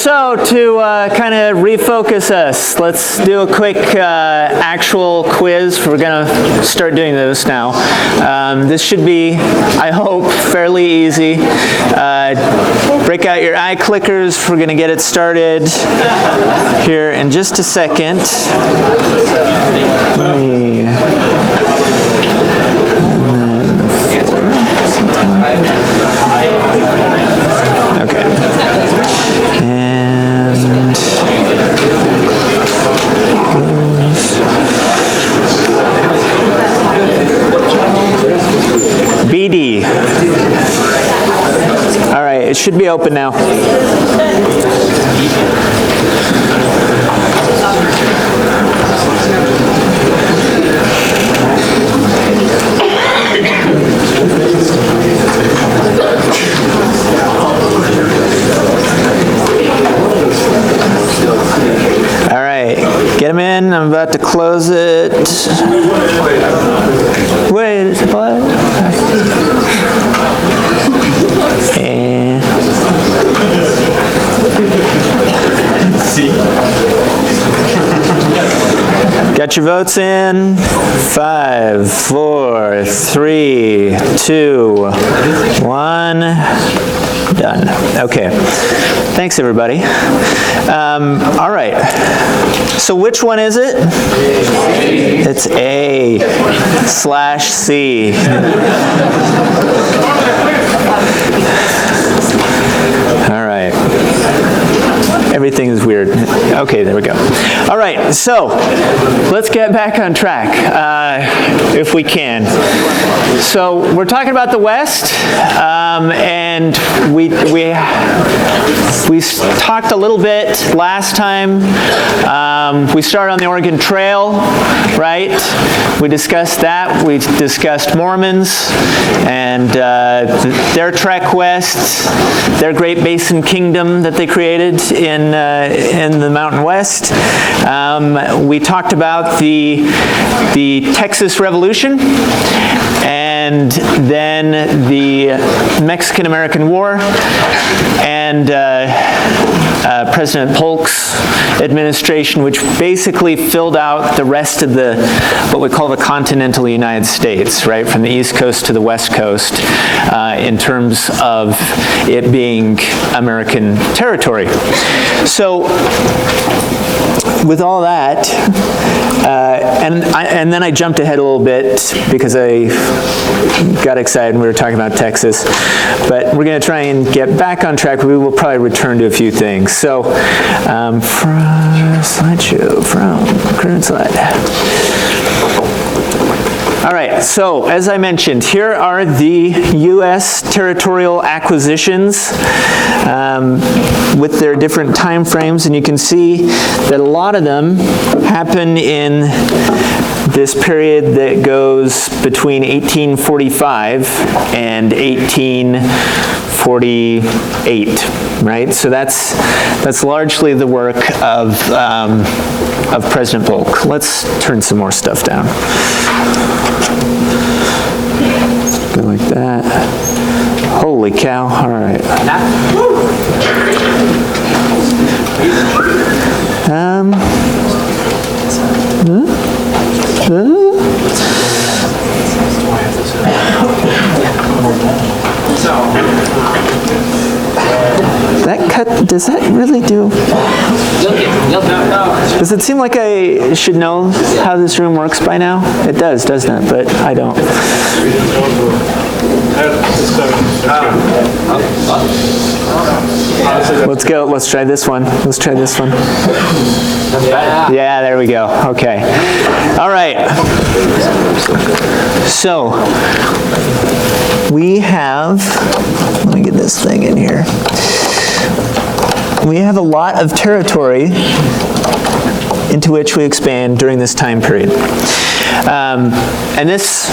so to kind of refocus us, let's do a quick actual quiz. We're going to start doing those now. This should be, I hope, fairly easy. Break out your iClickers. We're going to get it started here in just a second. Let me... Okay. And BD. All right, it should be open now. Get them in. I'm about to close it. Wait, what? And got your votes in. 5, 4, 3, 2, 1. Done. Okay. Thanks, everybody. All right. So which one is it? It's A/C. All right. Everything is weird. Okay, there we go. All right, so let's get back on track, if we can. So we're talking about the West, and we talked a little bit last time. We started on the Oregon Trail, right? We discussed that. We discussed Mormons and their trek west, their Great Basin Kingdom that they created in the Mountain West. We talked about the Texas Revolution, and then the Mexican-American War, and President Polk's administration, which basically filled out the rest of what we call the continental United States, right, from the East Coast to the West Coast, in terms of it being American territory. So, with all that, and then I jumped ahead a little bit because I got excited and we were talking about Texas, but we're going to try and get back on track. We will probably return to a few things. So, from current slide. All right, so as I mentioned, here are the U.S. territorial acquisitions with their different time frames, and you can see that a lot of them happen in this period that goes between 1845 and 1848, right? So that's largely the work of President Polk. Let's turn some more stuff down. Go like that. Holy cow! All right. That cut, does that really do? Does it seem like I should know how this room works by now? It does, doesn't it? But I don't. Let's go. Let's try this one. Let's try this one. Yeah, there we go. Okay. All right. So, we have, let me get this thing in here. We have a lot of territory into which we expand during this time period. And this,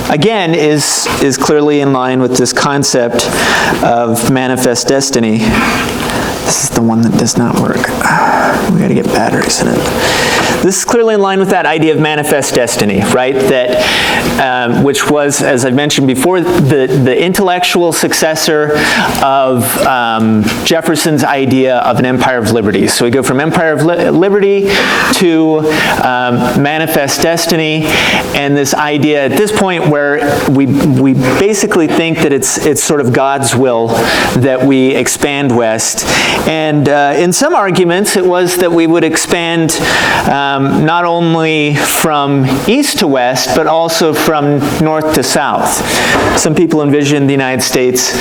again, is clearly in line with this concept of manifest destiny. This is the one that does not work. We got to get batteries in it. this is clearly in line with that idea of manifest destiny, right? That, which was, as I mentioned before, the intellectual successor of Jefferson's idea of an empire of liberty. So we go from empire of liberty to manifest destiny, and this idea at this point where we basically think that it's sort of God's will that we expand west. And in some arguments, it was that we would expand not only from east to west, but also from north to south. Some people envision the United States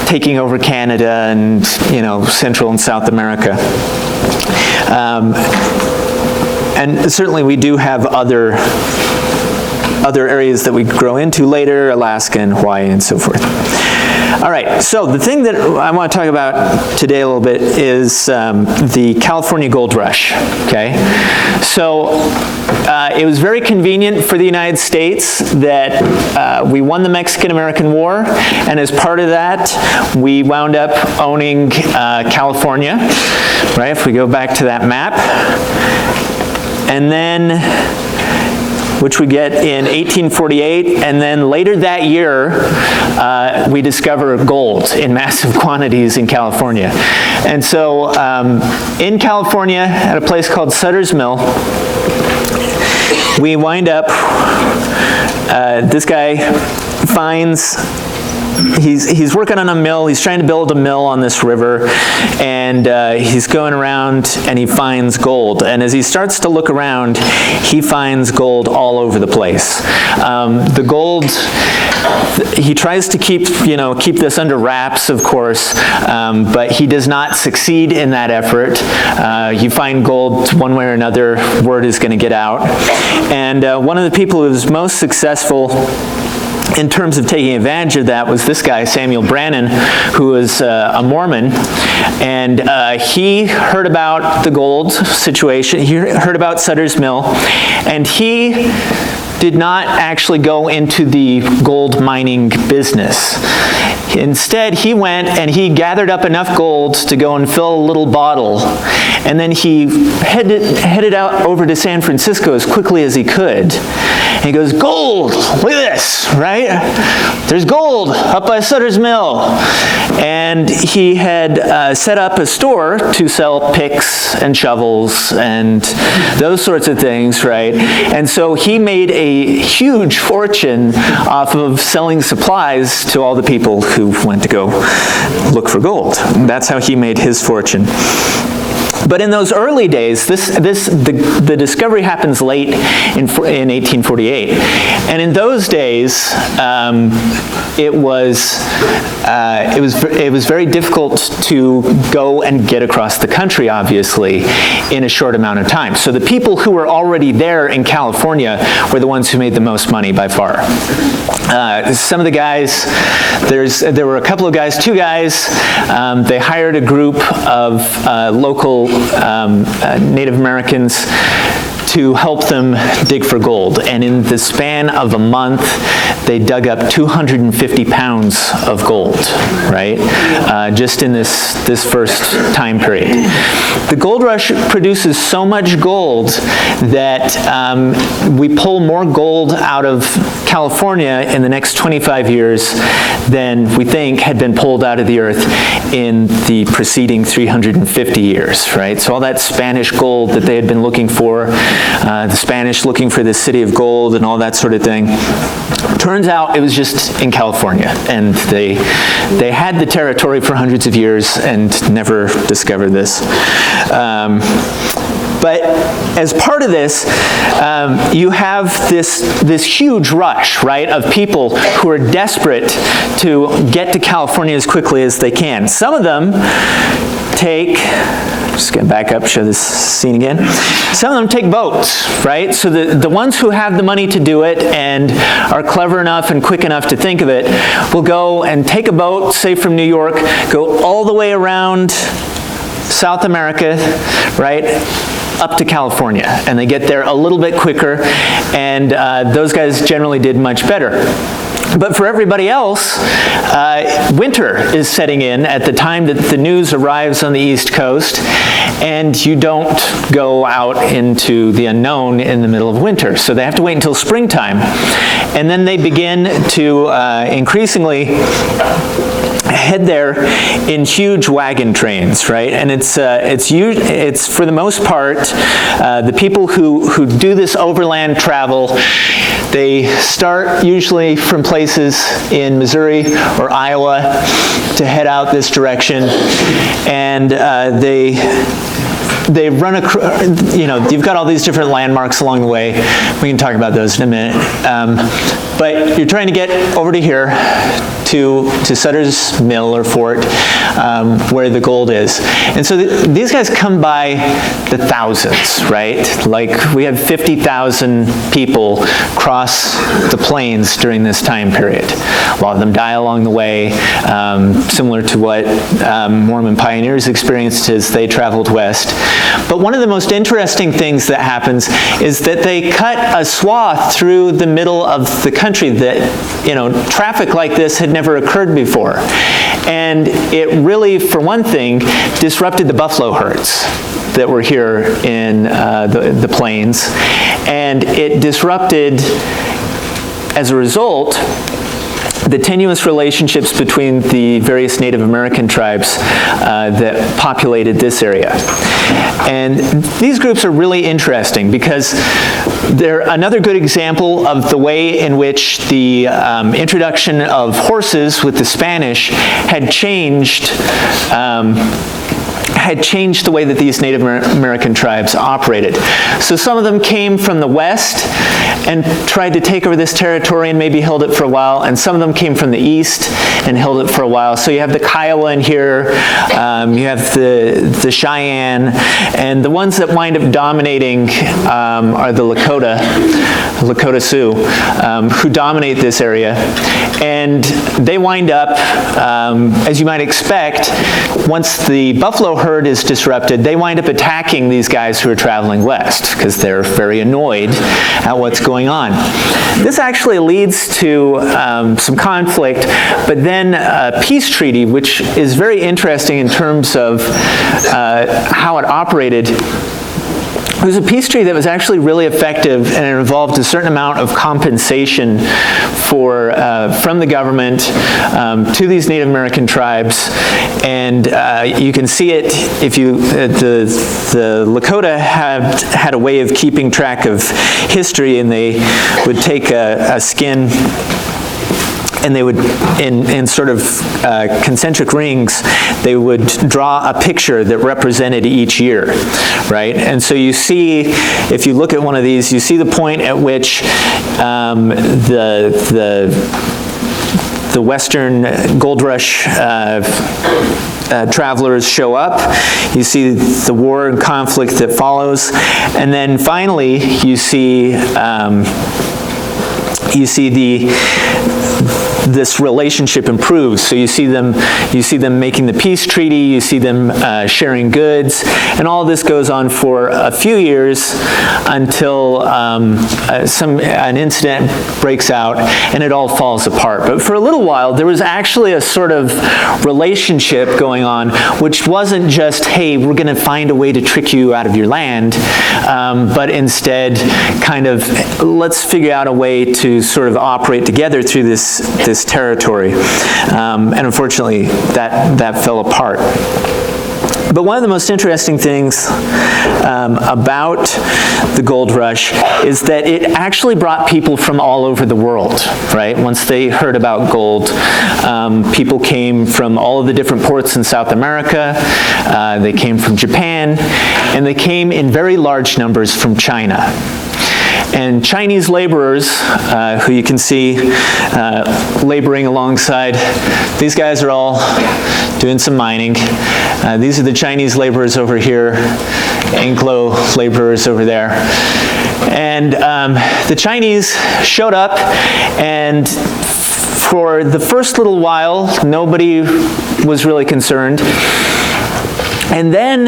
taking over Canada and, Central and South America. And certainly we do have other areas that we grow into later, Alaska and Hawaii and so forth. All right, so the thing that I want to talk about today a little bit is the California Gold Rush, okay? So it was very convenient for the United States that we won the Mexican-American War, and as part of that, we wound up owning California, right? If we go back to that map. And then, which we get in 1848, and then later that year, we discover gold in massive quantities in California. And so in California, at a place called Sutter's Mill, we wind up, this guy finds, he's working on a mill, he's trying to build a mill on this river, and he's going around and he finds gold. And as he starts to look around, he finds gold all over the place. The gold, he tries to keep this under wraps, of course, but he does not succeed in that effort. You find gold one way or another, word is going to get out. And one of the people who was most successful in terms of taking advantage of that was this guy, Samuel Brannan, who was a Mormon, and he heard about the gold situation, he heard about Sutter's Mill, and he did not actually go into the gold mining business. Instead, he went and he gathered up enough gold to go and fill a little bottle, and then he headed out over to San Francisco as quickly as he could. And he goes, gold, look at this, right? There's gold up by Sutter's Mill. And he had set up a store to sell picks and shovels and those sorts of things, right? And so he made a huge fortune off of selling supplies to all the people who went to go look for gold. That's how he made his fortune. But in those early days, the discovery happens late in 1848, and in those days, it was very difficult to go and get across the country, obviously, in a short amount of time. So the people who were already there in California were the ones who made the most money by far. Some of the guys, there were a couple of guys, two guys, they hired a group of local Native Americans to help them dig for gold. And in the span of a month, they dug up 250 pounds of gold, right? Just in this first time period. The gold rush produces so much gold that we pull more gold out of California in the next 25 years than we think had been pulled out of the earth in the preceding 350 years, right? So all that Spanish gold that they had been looking for, the Spanish looking for the city of gold and all that sort of thing. Turns out it was just in California, and they had the territory for hundreds of years and never discovered this. But as part of this, you have this huge rush, right, of people who are desperate to get to California as quickly as they can. Some of them take, just going to back up, show this scene again. Some of them take boats, right? So the ones who have the money to do it and are clever enough and quick enough to think of it will go and take a boat, say from New York, go all the way around South America, right, up to California. And they get there a little bit quicker, and those guys generally did much better. But for everybody else, winter is setting in at the time that the news arrives on the East Coast, and you don't go out into the unknown in the middle of winter. So they have to wait until springtime. And then they begin to increasingly head there in huge wagon trains, right? And it's for the most part, the people who do this overland travel, they start usually from places in Missouri or Iowa to head out this direction, and they run across, you've got all these different landmarks along the way. We can talk about those in a minute. But you're trying to get over to here, to Sutter's Mill or Fort, where the gold is. And so these guys come by the thousands, right? Like, we have 50,000 people cross the plains during this time period. A lot of them die along the way, similar to what Mormon pioneers experienced as they traveled west. But one of the most interesting things that happens is that they cut a swath through the middle of the country that, traffic like this had never occurred before. And it really, for one thing, disrupted the buffalo herds that were here in the plains. And it disrupted, as a result, the tenuous relationships between the various Native American tribes that populated this area. And these groups are really interesting because they're another good example of the way in which the introduction of horses with the Spanish had changed the way that these Native American tribes operated. So some of them came from the west and tried to take over this territory and maybe held it for a while, and some of them came from the east and held it for a while. So you have the Kiowa in here, you have the Cheyenne, and the ones that wind up dominating are the Lakota Sioux, who dominate this area. And they wind up, as you might expect, once the buffalo herd is disrupted, they wind up attacking these guys who are traveling west because they're very annoyed at what's going on. This actually leads to some conflict, but then a peace treaty, which is very interesting in terms of how it operated. It was a peace treaty that was actually really effective, and it involved a certain amount of compensation from the government to these Native American tribes. And you can see it if the Lakota had a way of keeping track of history, and they would take a skin, and they would, in sort of concentric rings, they would draw a picture that represented each year, right? And so you see, if you look at one of these, you see the point at which the Western Gold Rush travelers show up. You see the war and conflict that follows, and then finally you see this relationship improves. So you see them making the peace treaty, you see them sharing goods, and all this goes on for a few years until an incident breaks out and it all falls apart. But for a little while, there was actually a sort of relationship going on, which wasn't just, hey, we're going to find a way to trick you out of your land, but instead kind of, let's figure out a way to sort of operate together through this territory. And unfortunately, that fell apart. But one of the most interesting things about the gold rush is that it actually brought people from all over the world, right? Once they heard about gold, people came from all of the different ports in South America, they came from Japan, and they came in very large numbers from China. And Chinese laborers, who you can see laboring alongside, these guys are all doing some mining. These are the Chinese laborers over here, Anglo laborers over there. And the Chinese showed up, and for the first little while, nobody was really concerned. And then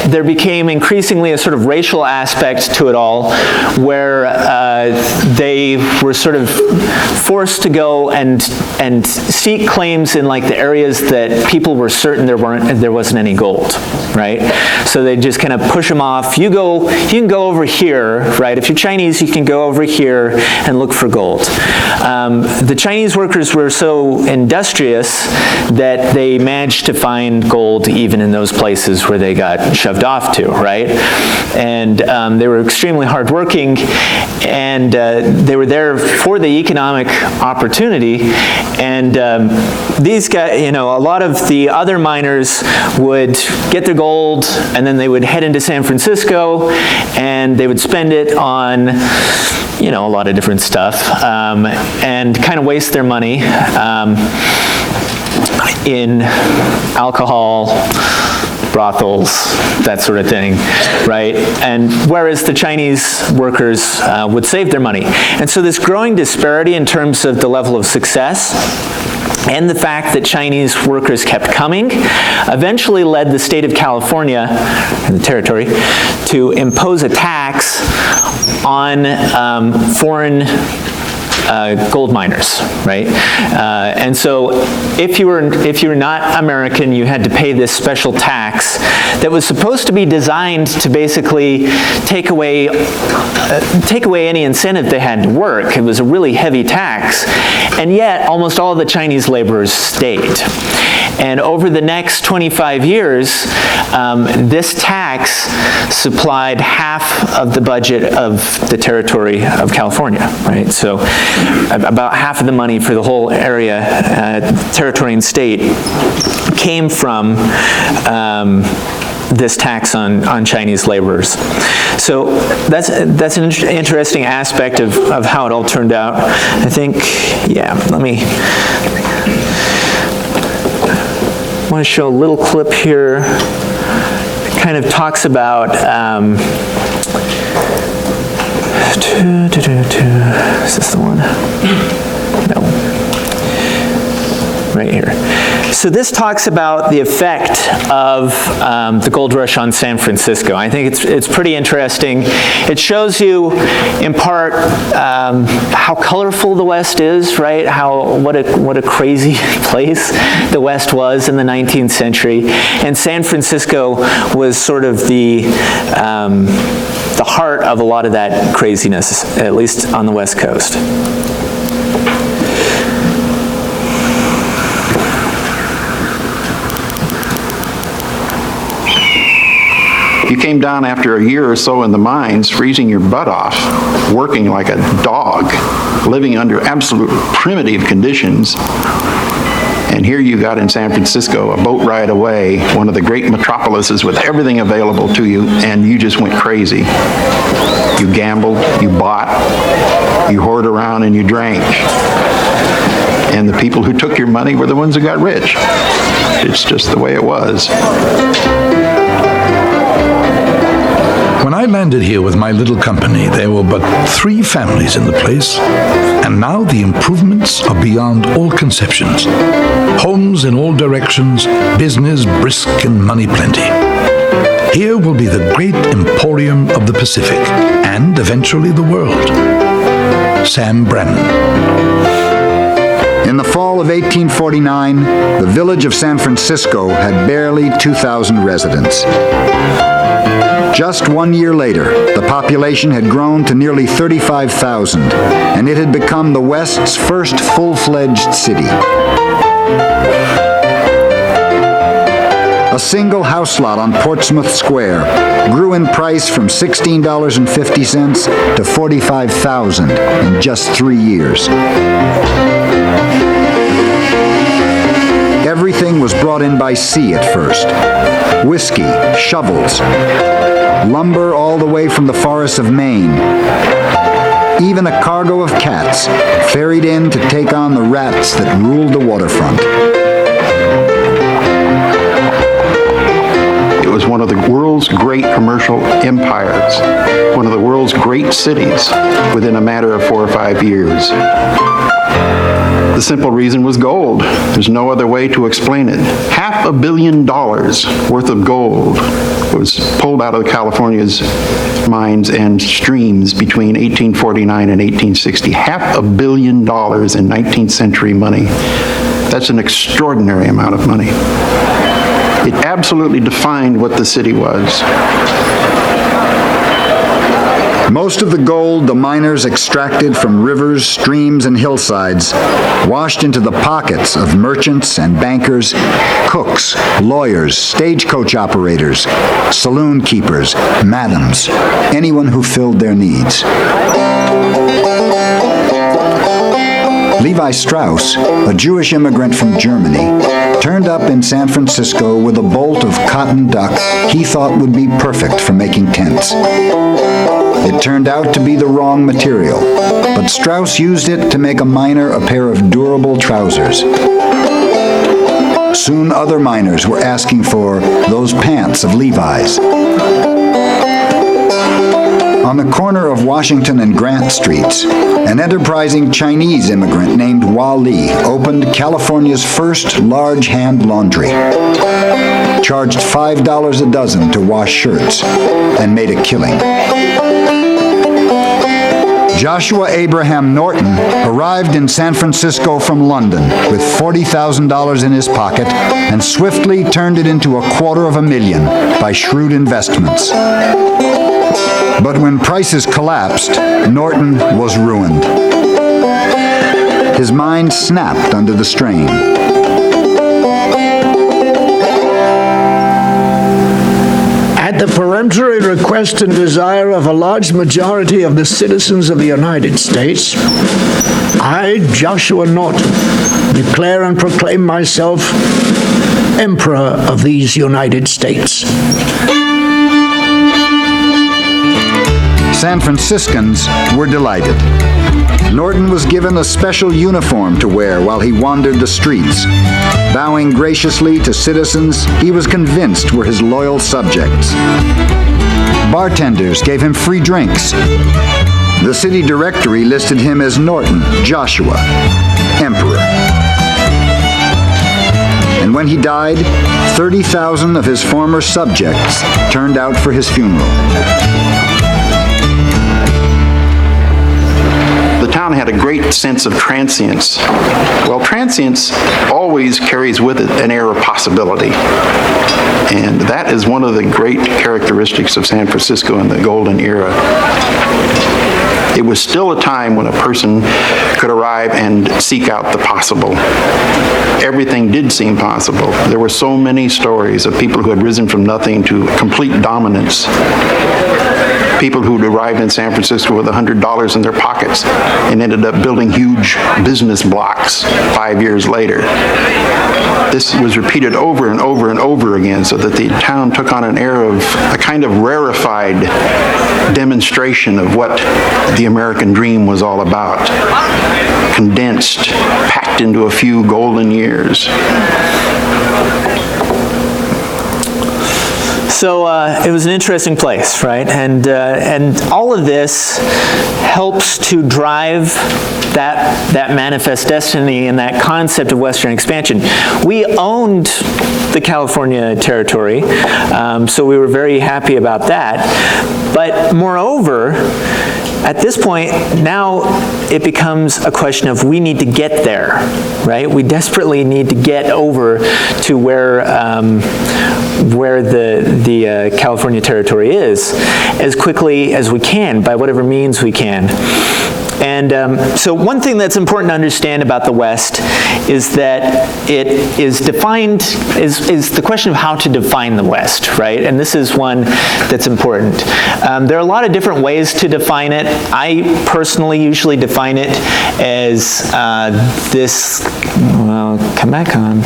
there became increasingly a sort of racial aspect to it all, where they were sort of forced to go and seek claims in like the areas that people were certain there wasn't any gold, right? So they just kind of push them off. You can go over here, right? If you're Chinese, you can go over here and look for gold. The Chinese workers were so industrious that they managed to find gold even in those places where they got shoved off to, right? And they were extremely hardworking, and they were there for the economic opportunity. And these guys, a lot of the other miners would get their gold, and then they would head into San Francisco, and they would spend it on, a lot of different stuff, and kind of waste their money in alcohol, brothels, that sort of thing, right? And whereas the Chinese workers would save their money. And so this growing disparity in terms of the level of success and the fact that Chinese workers kept coming eventually led the state of California, the territory, to impose a tax on foreign gold miners, right? And so if you were not American, you had to pay this special tax that was supposed to be designed to basically take away any incentive they had to work. It was a really heavy tax, and yet almost all the Chinese laborers stayed. And over the next 25 years, this tax supplied half of the budget of the territory of California, right? So about half of the money for the whole area, territory and state, came from this tax on Chinese laborers. So that's an interesting aspect of how it all turned out. I think, I want to show a little clip here. It kind of talks about is this the one? No. Right here. So this talks about the effect of the gold rush on San Francisco. I think it's pretty interesting. It shows you, in part, how colorful the West is, right? What a crazy place the West was in the 19th century, and San Francisco was sort of the heart of a lot of that craziness, at least on the West Coast. You came down after a year or so in the mines, freezing your butt off, working like a dog, living under absolute primitive conditions. And here you got in San Francisco, a boat ride away, one of the great metropolises with everything available to you, and you just went crazy. You gambled, you bought, you whored around, and you drank. And the people who took your money were the ones who got rich. It's just the way it was. When I landed here with my little company, there were but 3 families in the place, and now the improvements are beyond all conceptions. Homes in all directions, business brisk and money plenty. Here will be the great emporium of the Pacific, and eventually the world. Sam Brannan. In the fall of 1849, the village of San Francisco had barely 2,000 residents. Just 1 year later, the population had grown to nearly 35,000, and it had become the West's first full-fledged city. A single house lot on Portsmouth Square grew in price from $16.50 to $45,000 in just 3 years. Everything was brought in by sea at first. Whiskey, shovels, lumber all the way from the forests of Maine. Even a cargo of cats ferried in to take on the rats that ruled the waterfront. It was one of the world's great commercial empires, one of the world's great cities within a matter of 4 or 5 years. The simple reason was gold. There's no other way to explain it. $500 million worth of gold was pulled out of California's mines and streams between 1849 and 1860. $500 million in 19th century money. That's an extraordinary amount of money. It absolutely defined what the city was. Most of the gold the miners extracted from rivers, streams, and hillsides washed into the pockets of merchants and bankers, cooks, lawyers, stagecoach operators, saloon keepers, madams, anyone who filled their needs. Levi Strauss, a Jewish immigrant from Germany, turned up in San Francisco with a bolt of cotton duck he thought would be perfect for making tents. It turned out to be the wrong material, but Strauss used it to make a miner a pair of durable trousers. Soon other miners were asking for those pants of Levi's. On the corner of Washington and Grant Streets, an enterprising Chinese immigrant named Hua Li opened California's first large hand laundry, charged $5 a dozen to wash shirts, and made a killing. Joshua Abraham Norton arrived in San Francisco from London with $40,000 in his pocket and swiftly turned it into $250,000 by shrewd investments. But when prices collapsed, Norton was ruined. His mind snapped under the strain. At the peremptory request and desire of a large majority of the citizens of the United States, I, Joshua Norton, declare and proclaim myself Emperor of these United States. San Franciscans were delighted. Norton was given a special uniform to wear while he wandered the streets, bowing graciously to citizens he was convinced were his loyal subjects. Bartenders gave him free drinks. The city directory listed him as Norton Joshua, Emperor. And when he died, 30,000 of his former subjects turned out for his funeral. The town had a great sense of transience. Well, transience always carries with it an air of possibility. And that is one of the great characteristics of San Francisco in the golden era. It was still a time when a person could arrive and seek out the possible. Everything did seem possible. There were so many stories of people who had risen from nothing to complete dominance. People who'd arrived in San Francisco with $100 in their pockets and ended up building huge business blocks 5 years later. This was repeated over and over and over again, so that the town took on an air of a kind of rarefied demonstration of what the American dream was all about. Condensed, packed into a few golden years. So it was an interesting place, right? And all of this helps to drive that manifest destiny and that concept of Western expansion. We owned the California territory, so we were very happy about that. But moreover, at this point, now it becomes a question of we need to get there, right? We desperately need to get over to where the California territory is as quickly as we can, by whatever means we can. And so one thing that's important to understand about the West is that it is defined, is the question of how to define the West, right? And this is one that's important. There are a lot of different ways to define it. I personally usually define it as well, come back on.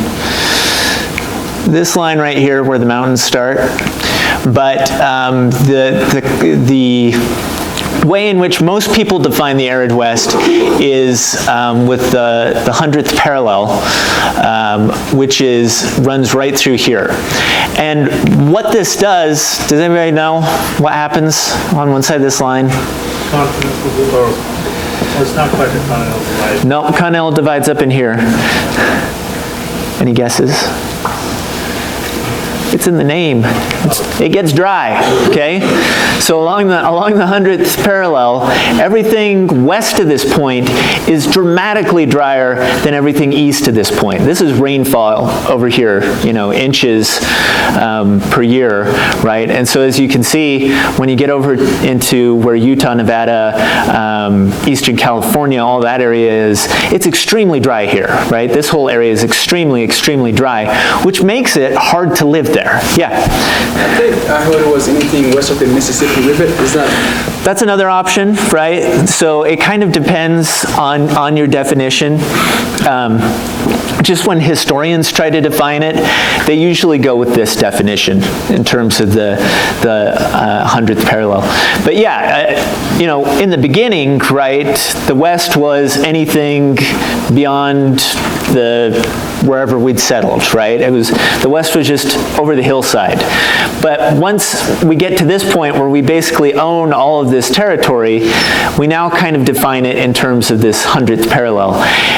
This line right here where the mountains start. But the way in which most people define the arid West is with the 100th parallel, which runs right through here. And what this does anybody know what happens on one side of this line? Well, it's not quite the continental divide. No, continental divide's up in here. Any guesses? It's in the name. It gets dry, okay? So along the 100th parallel, everything west of this point is dramatically drier than everything east of this point. This is rainfall over here, inches per year, right? And so as you can see, when you get over into where Utah, Nevada, Eastern California, all that area is, it's extremely dry here, right? This whole area is extremely, extremely dry, which makes it hard to live there. Yeah. I think I heard it was anything west of the Mississippi River. Is that? That's another option, right? So it kind of depends on your definition. Just when historians try to define it, they usually go with this definition in terms of the 100th parallel. But yeah, in the beginning, right, the West was anything beyond wherever we'd settled, right? The West was just over the hillside. But once we get to this point where we basically own all of this territory, we now kind of define it in terms of this 100th parallel.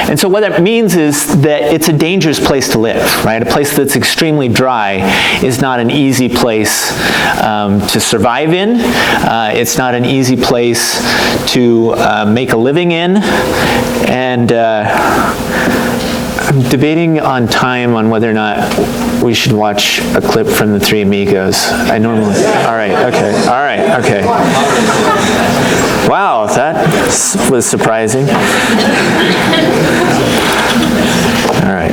And so what that means is that it's a dangerous place to live, right? A place that's extremely dry is not an easy place to survive in. It's not an easy place to make a living in. And I'm debating on time on whether or not we should watch a clip from the Three Amigos. I normally, all right, okay. Wow, that was surprising. All right.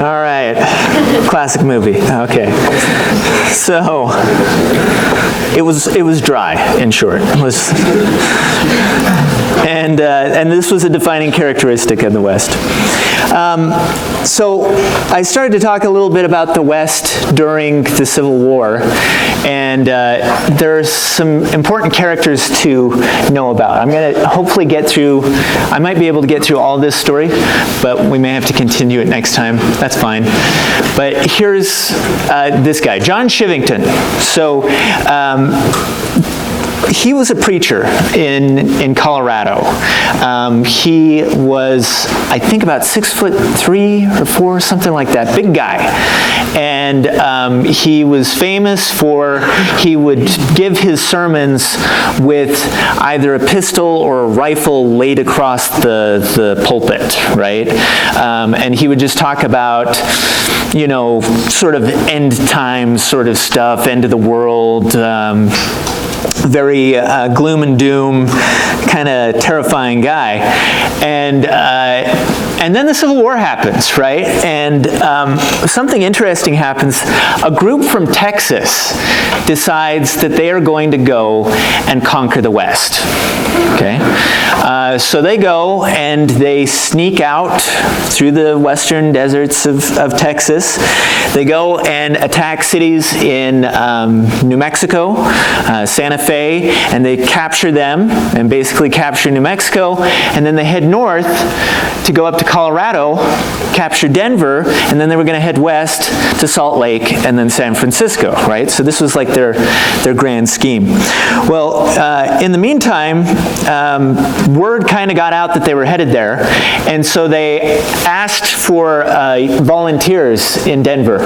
All right, classic movie. Okay, so it was dry, in short. And this was a defining characteristic of the West. So I started to talk a little bit about the West during the Civil War, and there's some important characters to know about. I'm going to hopefully I might be able to get through all this story, but we may have to continue it next time. That's fine. But here's this guy, John Shivington. So he was a preacher in Colorado. He was, I think, about 6'3" or 4", something like that, big guy. And he was famous for, he would give his sermons with either a pistol or a rifle laid across the pulpit, right? And he would just talk about, sort of end times sort of stuff, end of the world, very gloom and doom, kind of terrifying guy. And then the Civil War happens, right? And something interesting happens. A group from Texas decides that they are going to go and conquer the West. Okay? So they go and they sneak out through the western deserts of Texas. They go and attack cities in New Mexico, Santa Fe, and they capture them and basically capture New Mexico, and then they head north to go up to Colorado, capture Denver, and then they were going to head west to Salt Lake and then San Francisco, right? So this was like their grand scheme. Well, in the meantime, word kind of got out that they were headed there, and so they asked for volunteers in Denver.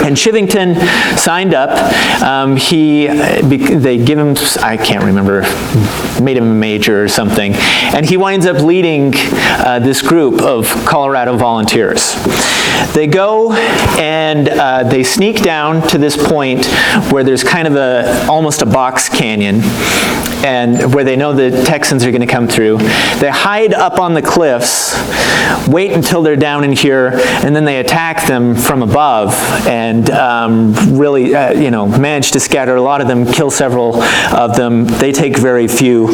And Chivington signed up. They give him, I can't remember, made him a major or something. And he winds up leading this group of Colorado volunteers. They go and they sneak down to this point where there's kind of almost a box canyon, and where they know the Texans are going to come through. They hide up on the cliffs, wait until they're down in here, and then they attack them from above, and really, manage to scatter a lot of them, kill several of them. They take very few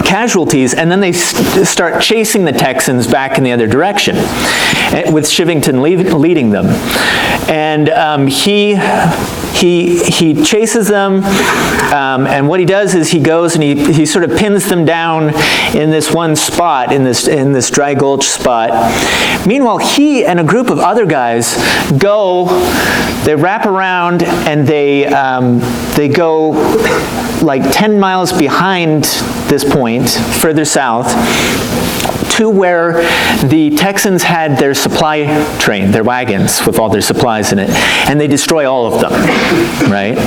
casualties, and then they start chasing the Texans back in the other direction, with Chivington leading them. And he chases them, and what he does is he goes and he sort of pins them down in this one spot, in this dry gulch spot. Meanwhile, he and a group of other guys go, they wrap around, and they go like 10 miles behind this point, further south, to where the Texans had their supply train, their wagons with all their supplies in it, and they destroy all of them, right?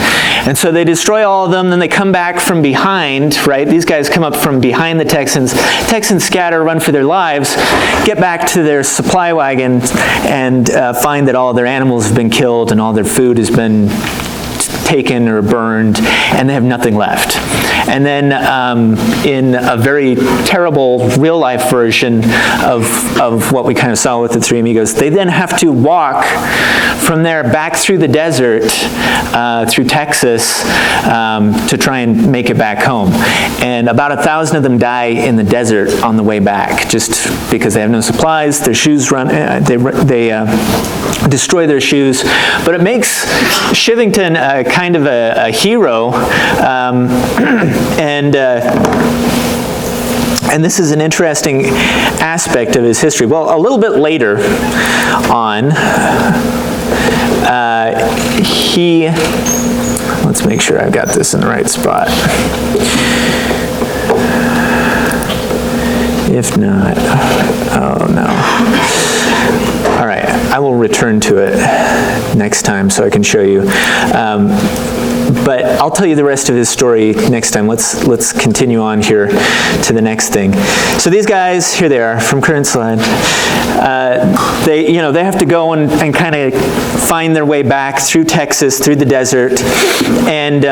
And so they destroy all of them, then they come back from behind, right? These guys come up from behind the Texans. Texans scatter, run for their lives, get back to their supply wagon, and find that all their animals have been killed and all their food has been taken or burned, and they have nothing left. And then in a very terrible real-life version of what we kind of saw with the Three Amigos, they then have to walk from there back through the desert, through Texas, to try and make it back home. And about 1,000 of them die in the desert on the way back, just because they have no supplies, their shoes they destroy their shoes. But it makes Chivington kind of a hero, and this is an interesting aspect of his history. Well, a little bit later on, let's make sure I've got this in the right spot. If not, oh no. All right, I will return to it next time so I can show you. But I'll tell you the rest of his story next time. Let's continue on here to the next thing. So these guys, here they are, from current slide. They have to go and kind of find their way back through Texas, through the desert. And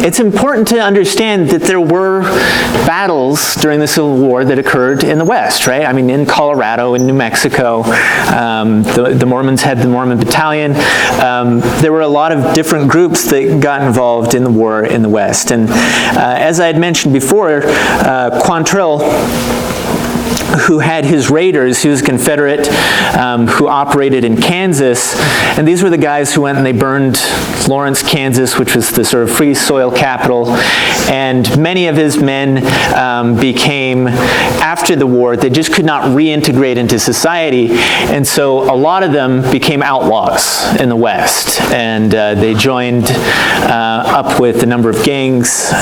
it's important to understand that there were battles during the Civil War that occurred in the West, right? I mean, in Colorado, in New Mexico, the Mormons had the Mormon Battalion. There were a lot of different groups that got involved in the war in the West. And as I had mentioned before, Quantrill, who had his raiders, he was a Confederate who operated in Kansas, and these were the guys who went and they burned Lawrence, Kansas, which was the sort of free soil capital, and many of his men became, after the war, they just could not reintegrate into society, and so a lot of them became outlaws in the West, and they joined up with a number of gangs